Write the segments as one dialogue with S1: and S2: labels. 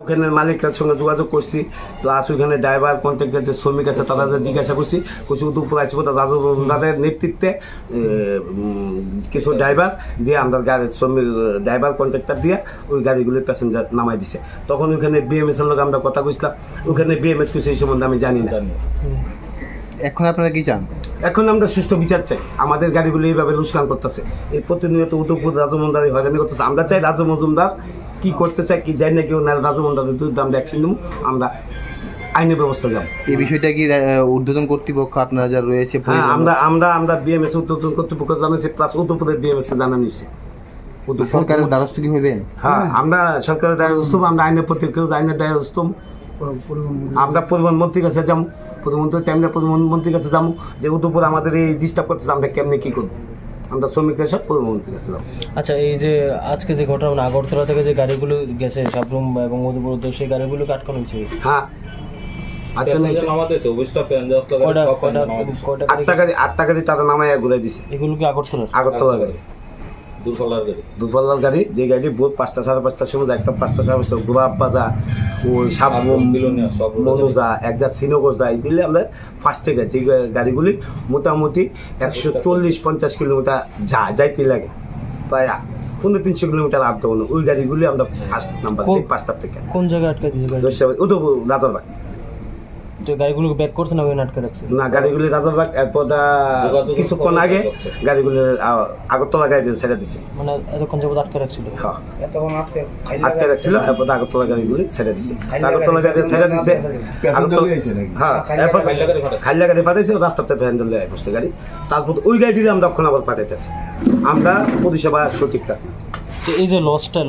S1: ওখানে মালিকের সঙ্গে যোগাযোগ করছি, প্লাস ওইখানে ড্রাইভার কন্ট্রাক্টর যে শ্রমিক আছে তাদের জিজ্ঞাসা করছি, কিছু দুপুর আসবো তাদের নেতৃত্বে কিছু ড্রাইভার দিয়ে আমরা গাড়ির শ্রমিক ড্রাইভার কন্ট্রাক্টর দিয়ে ওই গাড়িগুলির প্যাসেঞ্জার নামাই দিছে। তখন ওইখানে বিএমএস এর লোক আমরা কথা কইছিলাম, ওখানে বিএমএস কিছু এই সম্বন্ধে আমি জানি না।
S2: এখন আপনারা কি চান?
S1: এখন আমরা সুষ্ঠু বিচার চাই। আমাদের গাড়িগুলো এইভাবে লুস্কান করতেছে, এই প্রতিনিয়ত উদয়পুর রাজু মজুমদার হয়রানি করতেছে। আমরা চাই রাজু মজুমদার কি করতে চাই কি জানি না, কেউ না রাজু মজুমদারের বিরুদ্ধে আমরা অ্যাকশন নেব, আমরা আইনের ব্যবস্থা যাব।
S2: এই বিষয়টা কি ঊর্ধ্বতন কর্তৃপক্ষ আপনারা যারা রয়েছে?
S1: হ্যাঁ, আমরা বিএমএস ঊর্ধ্বতন কর্তৃপক্ষ জানাইছি, প্লাস উদয়পুরের বিএমএস জানা নিয়েছি।
S2: সরকারের দ্বারস্থ কি হইবেন?
S1: হ্যাঁ, আমরা সরকারের দ্বারস্থ, আমরা আইনের প্রতি কেউ আইনের দ্বারস্থ। আমরা পরিবহন মন্ত্রীর কাছে যাবো, প্রধানমন্ত্রী টাইমে প্রধানমন্ত্রীর কাছে যাবো যে উদয়পুর আমাদের এই ডিস্টার্ব করতেছে, আমরা কেমনি কী করবো। আমরা শ্রমিকরা সব প্রধানমন্ত্রীর কাছে যাবো।
S3: আচ্ছা, এই যে আজকে যে ঘটনা, মানে আগরতলা থেকে যে গাড়িগুলো গেছে সাবরুম এবং উদয়পুর, সেই গাড়িগুলোকে আটকানো হয়েছে।
S1: হ্যাঁ, আটটা গাড়ি তারা নামায় ঘুরাই দিছে।
S3: এগুলো কি
S1: আগরতলা গাড়ি, দুফল্লার গাড়ি, যে গাড়ি ভোর 5টা 5:30টার সময় একটা 5টা 5:30 গোলাপ বাজার ওই সাবরুম মনোজা একজাত শ্রীনগর যাই দিলে আমরা ফার্স্ট থেকে যে গাড়িগুলি মোটামুটি 140-50 কিলোমিটার যাইতে লাগে, প্রায় 300 কিলোমিটার আপ ডাউন, ওই গাড়িগুলি আমরা ফার্স্ট নাম্বার দিই 5টার থেকে।
S3: কোন জায়গায় আটকে দিয়েছে?
S1: উদয়পুর রাজারবাগ।
S3: গাড়িগুলো ব্যাক করছে না, ওই আটকে রাখছে?
S1: না, গাড়িগুলি রাজারবাগ, এরপর কিছুক্ষণ আগে গাড়িগুলি আগরতলা গাড়ি ছেড়ে দিচ্ছে।
S3: মানে এতক্ষণ যাবত আটকে রাখছিল?
S1: হ্যাঁ, আটকে রাখছিল, এরপর আগরতলা গাড়িগুলি ছেড়ে দিচ্ছে। আগরতলা গাড়ি ছেড়ে দিচ্ছে, হ্যাঁ, এরপর খাইলা গাড়ি পাঠাইছে, রাস্তাতে প্যাসেঞ্জার লেগে বসছে গাড়ি। তারপর ওই গাড়িটি আমরা এখন আবার পাঠাইতেছি। আমরা পরিষেবা সঠিক রাখি।
S3: এই যে লসটা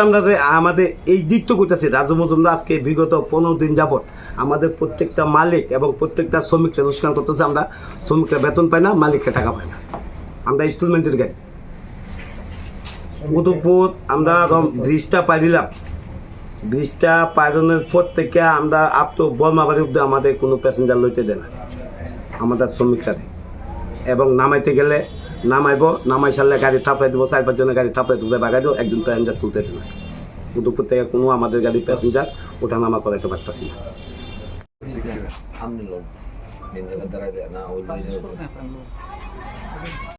S1: আমরা আমাদের এই দিক তো করতেছি। রাজু মজুমদার আজকে বিগত 15 দিন যাবত আমাদের প্রত্যেকটা মালিক এবং প্রত্যেকটা শ্রমিকরা লুস্কান করতেছে। আমরা শ্রমিকরা বেতন পাই না, মালিকরা টাকা পায় না। আমরা ইনস্টলমেন্টের গাড়ি উদয়পুর আমরা ব্রিজটা পাই দিলাম, ব্রিজটা পাইনের পর থেকে আমরা আপ তো বর্মাবাড়ি অব্দি আমাদের কোনো প্যাসেঞ্জার লইতে দেয় না আমাদের শ্রমিকরা। এবং নামাইতে গেলে নামাই সারলে গাড়ি থাপড়াই দেবো, 4-5 জনের গাড়ি থাপড়াই তুলতে বাগাই দেবো, একজন প্যাসেঞ্জার তুলতে দেবে না। উদয়পুর থেকে কোনো আমাদের গাড়ি প্যাসেঞ্জার ওঠা নামা করাইতে পারতাছি না।